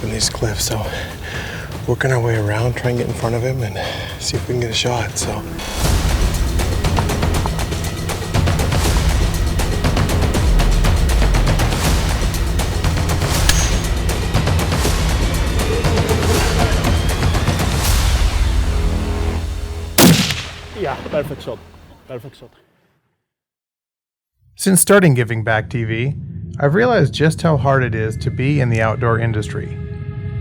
up in these cliffs, so working our way around, try and get in front of him and see if we can get a shot, so. Yeah, perfect shot. Perfect shot. Since starting Giving Back TV, I've realized just how hard it is to be in the outdoor industry.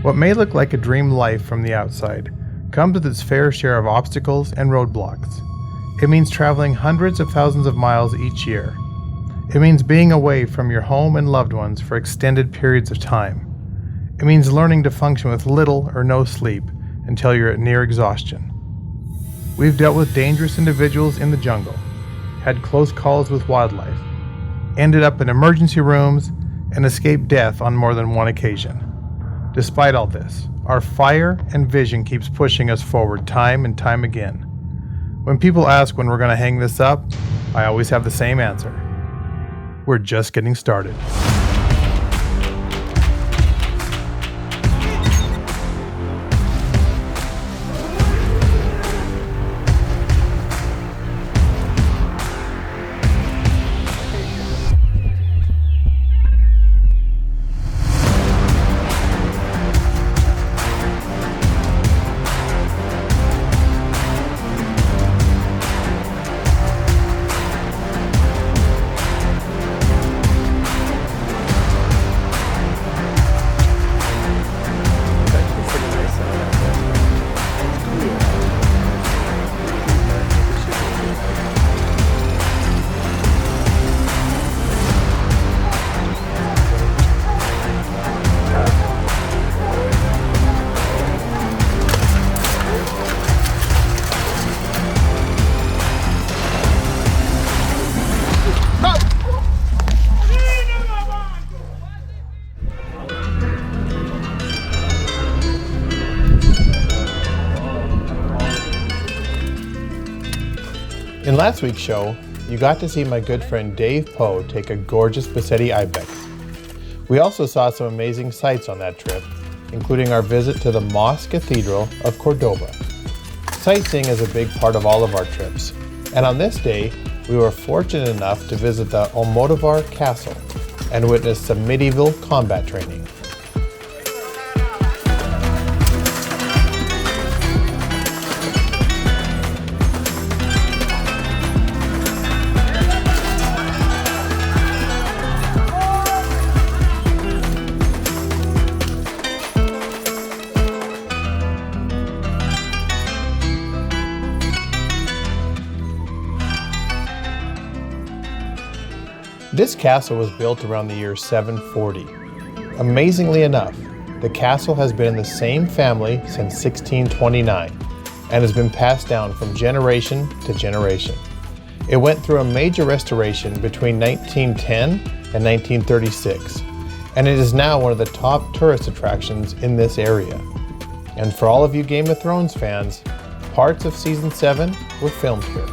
What may look like a dream life from the outside comes with its fair share of obstacles and roadblocks. It means traveling hundreds of thousands of miles each year. It means being away from your home and loved ones for extended periods of time. It means learning to function with little or no sleep until you're at near exhaustion. We've dealt with dangerous individuals in the jungle, had close calls with wildlife, ended up in emergency rooms, and escaped death on more than one occasion. Despite all this, our fire and vision keeps pushing us forward time and time again. When people ask when we're going to hang this up, I always have the same answer. We're just getting started. In last week's show, you got to see my good friend Dave Poe take a gorgeous Beceite Ibex. We also saw some amazing sights on that trip, including our visit to the Moss Cathedral of Cordoba. Sightseeing is a big part of all of our trips, and on this day, we were fortunate enough to visit the Almodovar Castle and witness some medieval combat training. This castle was built around the year 740. Amazingly enough, the castle has been in the same family since 1629 and has been passed down from generation to generation. It went through a major restoration between 1910 and 1936, and it is now one of the top tourist attractions in this area. And for all of you Game of Thrones fans, parts of Season 7 were filmed here.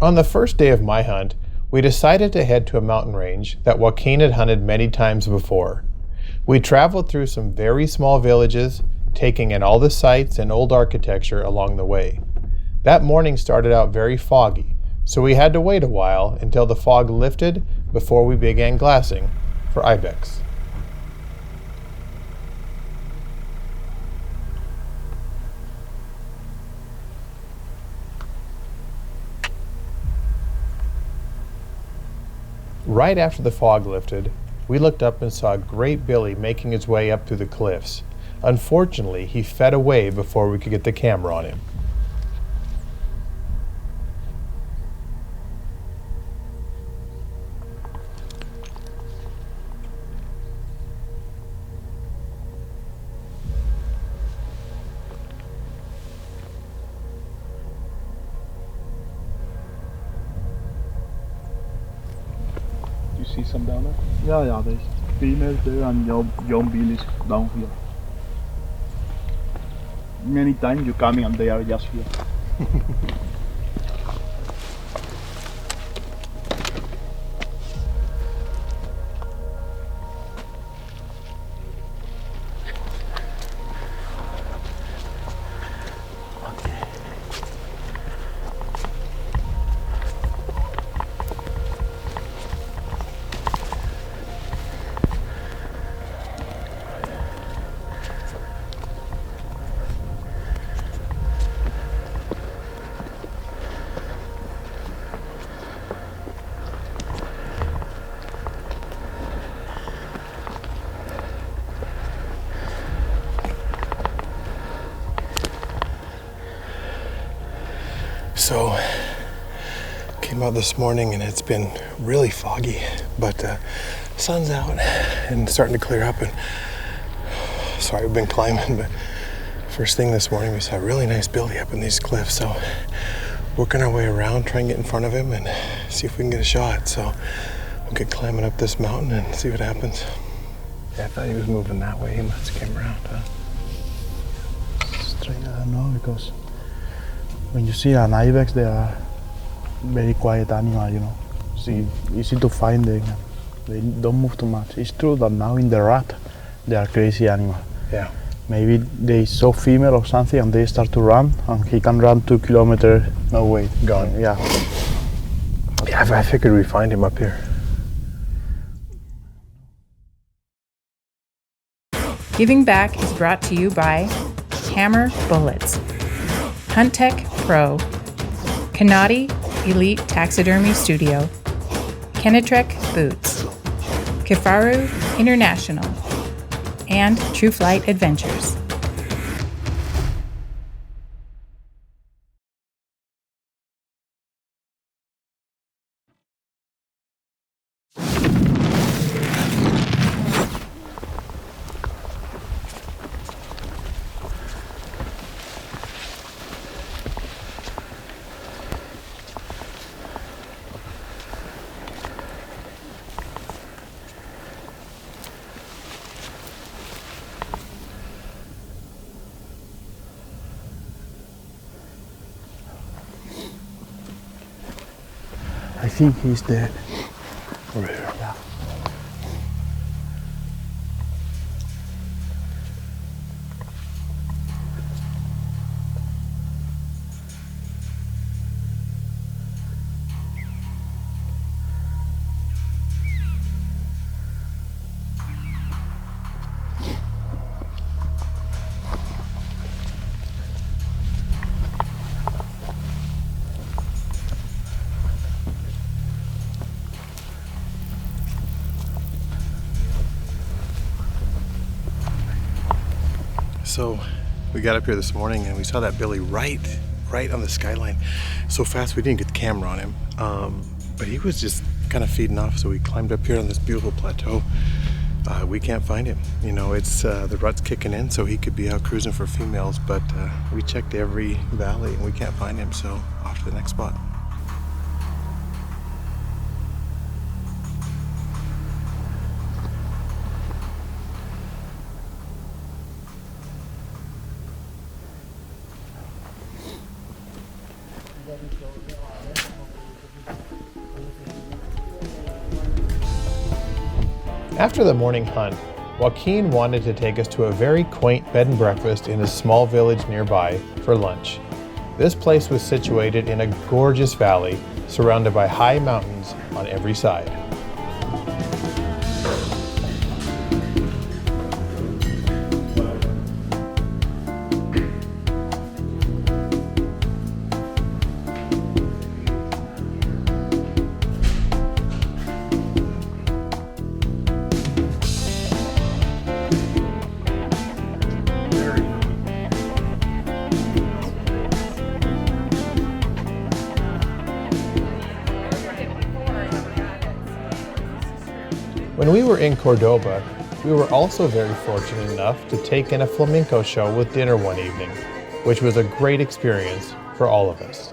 On the first day of my hunt, we decided to head to a mountain range that Joaquin had hunted many times before. We traveled through some very small villages, taking in all the sights and old architecture along the way. That morning started out very foggy, so we had to wait a while until the fog lifted before we began glassing for ibex. Right after the fog lifted, we looked up and saw Great Billy making his way up through the cliffs. Unfortunately, he fed away before we could get the camera on him. see some down there? Yeah, there's females there and young billies down here. Many times you come in and they are just here. So, came out this morning and it's been really foggy, but sun's out and starting to clear up. And sorry, we've been climbing, but first thing this morning we saw a really nice billy up in these cliffs. So, working our way around, trying to get in front of him and see if we can get a shot. So, we'll get climbing up this mountain and see what happens. Yeah, I thought he was moving that way. He must have came around, huh? Straight, I don't know, because when you see an ibex, they are very quiet animal, you know. It's easy to find them. They don't move too much. It's true that now in the rat, they are crazy animal. Yeah. Maybe they saw female or something and they start to run, and he can run 2 kilometers. No, wait, gone. Yeah. Yeah, I figured we'd find him up here. Giving Back is brought to you by Hammer Bullets, Hunt Tech Pro, Kanadi Elite Taxidermy Studio, Kenetrek Boots, Kifaru International, and True Flight Adventures. I think he's dead. Over here. Yeah. So we got up here this morning and we saw that billy right on the skyline. So fast we didn't get the camera on him, but he was just kind of feeding off. So we climbed up here on this beautiful plateau. We can't find him. You know, it's the rut's kicking in, so he could be out cruising for females. But we checked every valley and we can't find him. So off to the next spot. After the morning hunt, Joaquin wanted to take us to a very quaint bed and breakfast in a small village nearby for lunch. This place was situated in a gorgeous valley surrounded by high mountains on every side. When we were in Cordoba, we were also very fortunate enough to take in a flamenco show with dinner one evening, which was a great experience for all of us.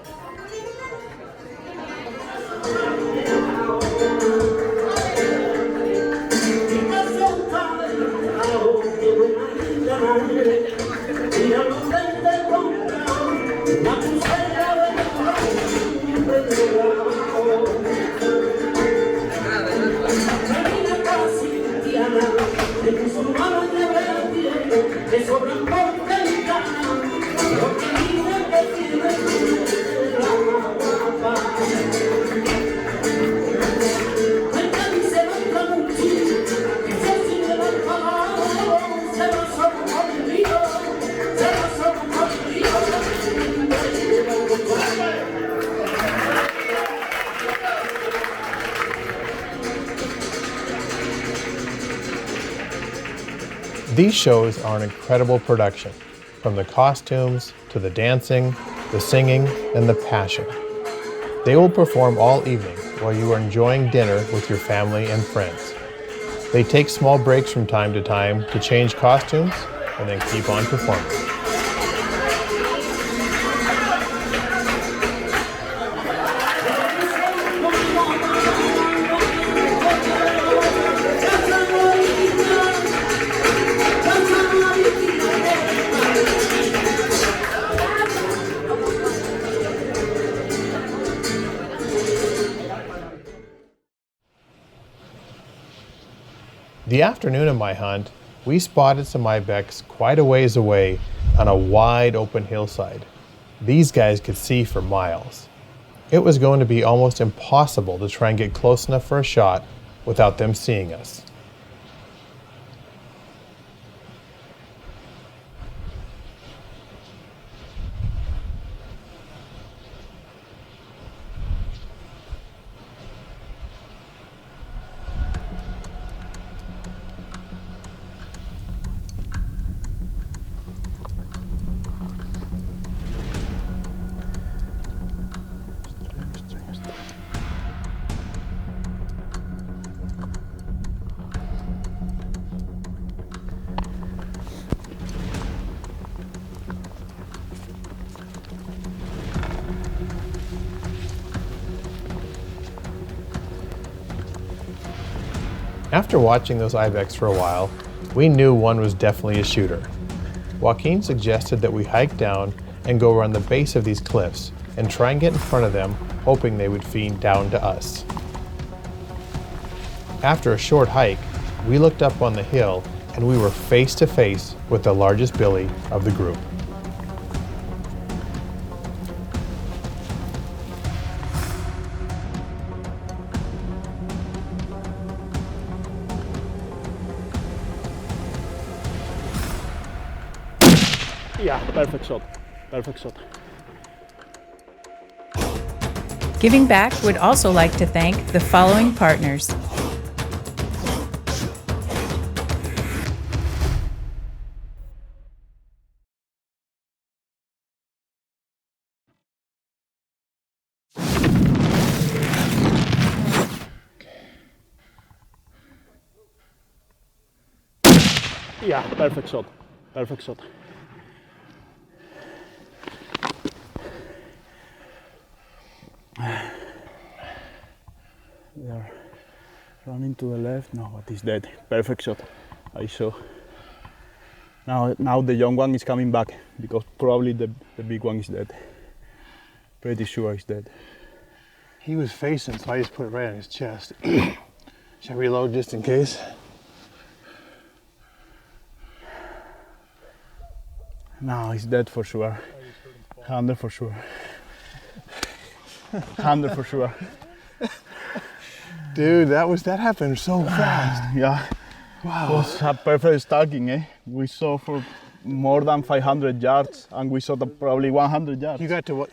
These shows are an incredible production, from the costumes to the dancing, the singing, and the passion. They will perform all evening while you are enjoying dinner with your family and friends. They take small breaks from time to time to change costumes and then keep on performing. The afternoon of my hunt, we spotted some ibex quite a ways away on a wide open hillside. These guys could see for miles. It was going to be almost impossible to try and get close enough for a shot without them seeing us. After watching those ibex for a while, we knew one was definitely a shooter. Joaquin suggested that we hike down and go around the base of these cliffs and try and get in front of them, hoping they would feed down to us. After a short hike, we looked up on the hill and we were face to face with the largest billy of the group. Yeah, perfect shot. Perfect shot. Giving Back would also like to thank the following partners: Yeah, perfect shot. Perfect shot. They're running to the left. No, but he's dead. Perfect shot. I saw. Now the young one is coming back because probably the big one is dead. Pretty sure he's dead. He was facing, so I just put it right on his chest. Should I reload just in case? No, he's dead for sure. 100 for sure. 100 for sure. Dude, that happened so fast. Yeah. Wow. It was a perfect stalking, eh? We saw for more than 500 yards and we saw probably 100 yards. You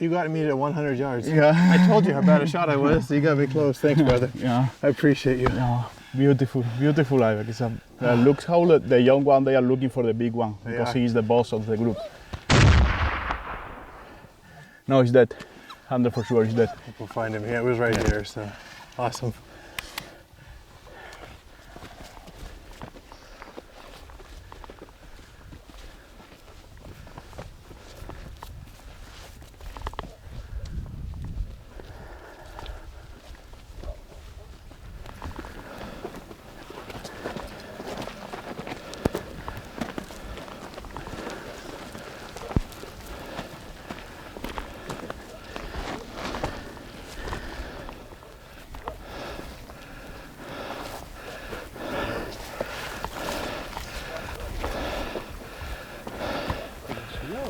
got me at 100 yards. Yeah. I told you how bad a shot I was, so you got me close. Thanks, brother. Yeah. I appreciate you. Yeah. Beautiful, beautiful ibex. Looks how the young one, they are looking for the big one because he is the boss of the group. No, he's dead. 100 for sure, he's dead. We'll find him. Yeah, it was right here, so awesome.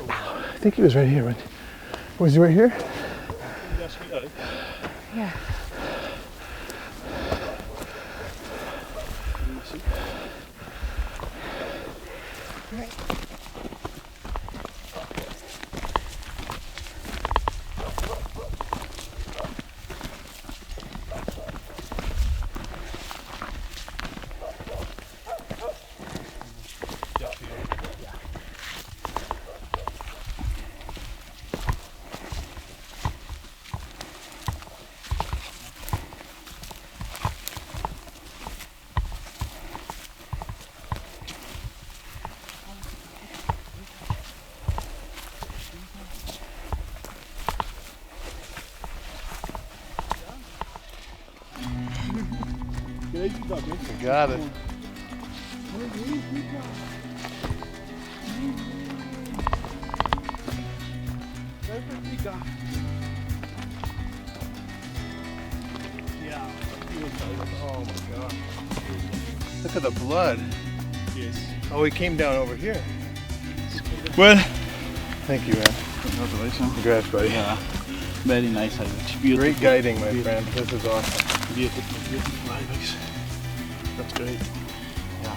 I think he was right here. Was he right here? Yeah. You got it. Oh my God. Look at the blood. Yes. Oh, he came down over here. Well, Thank you, man. congratulations. Congrats, buddy. Yeah, very nice Ibex. Beautiful. Great guiding, my friend. This is awesome. Beautiful, beautiful Ibex. That's great. Yeah.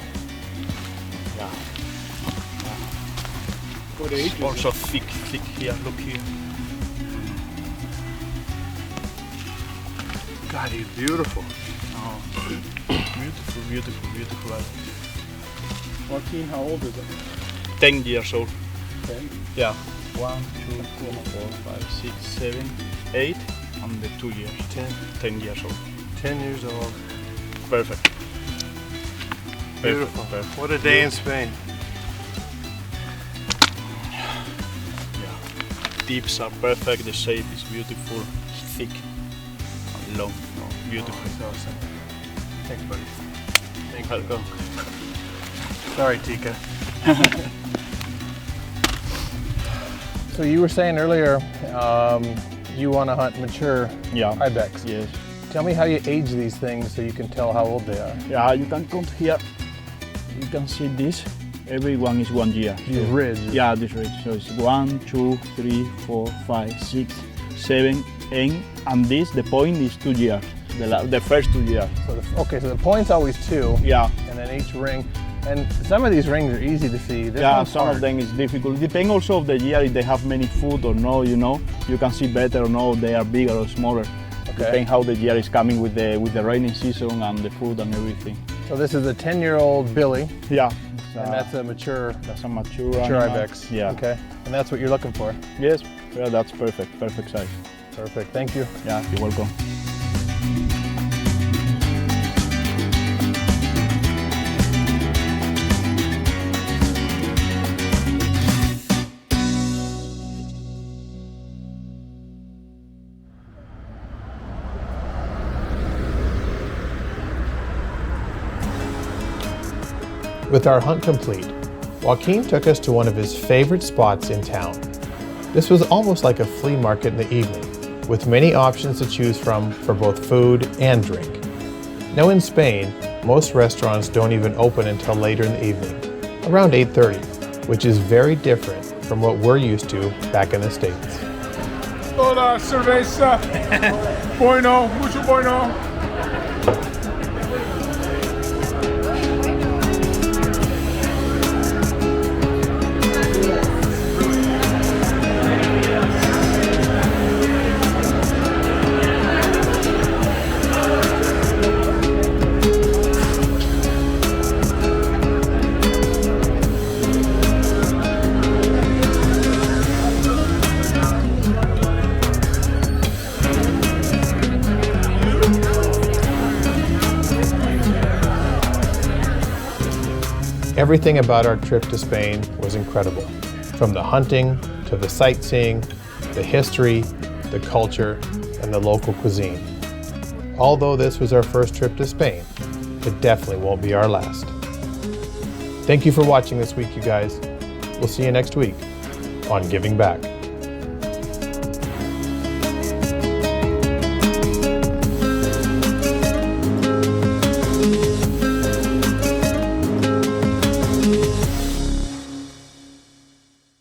It's also thick here. Look here. God, he's beautiful. Oh, beautiful Ibex. Joaquin, how old is it? 10 years old. 10. Yeah. 1, 2, 3, 4, 5, 6, 7, 8, and the 2 years. 10 years old. 10 years old. Perfect. Beautiful. Perfect. What a day in Spain. Tips are perfect. The shape is beautiful. Thick and long. Beautiful. Oh, that's awesome. Thanks, buddy. Thank you. Welcome. Sorry, Tika. So you were saying earlier you want to hunt mature Yeah. ibex. Yes. Tell me how you age these things so you can tell how old they are. Yeah, you can count here. You can see this. Every one is 1 year. These ridges. Yeah, this ridge. So it's 1, 2, 3, 4, 5, 6, 7, 8, and this, the point is 2 years. The first 2 years. So so the point's always 2, Yeah. and then each ring. And some of these rings are easy to see. This Yeah, one's some hard. of them is difficult. Depends also of the year if they have many food or no. You know, you can see better or no. They are bigger or smaller. Okay. Depends how the year is coming with the rainy season and the food and everything. So this is a 10-year-old Billy, Yeah, and that's a mature that's a mature animal. ibex. Yeah. Okay. And that's what you're looking for. Yes. Yeah, that's perfect. Perfect size. Perfect. Thank you. Yeah, you're welcome. With our hunt complete, Joaquin took us to one of his favorite spots in town. This was almost like a flea market in the evening, with many options to choose from for both food and drink. Now in Spain, most restaurants don't even open until later in the evening, around 8:30, which is very different from what we're used to back in the States. Hola, cerveza. Bueno, mucho bueno. Everything about our trip to Spain was incredible, from the hunting to the sightseeing, the history, the culture, and the local cuisine. Although this was our first trip to Spain, it definitely won't be our last. Thank you for watching this week, you guys. We'll see you next week on Giving Back.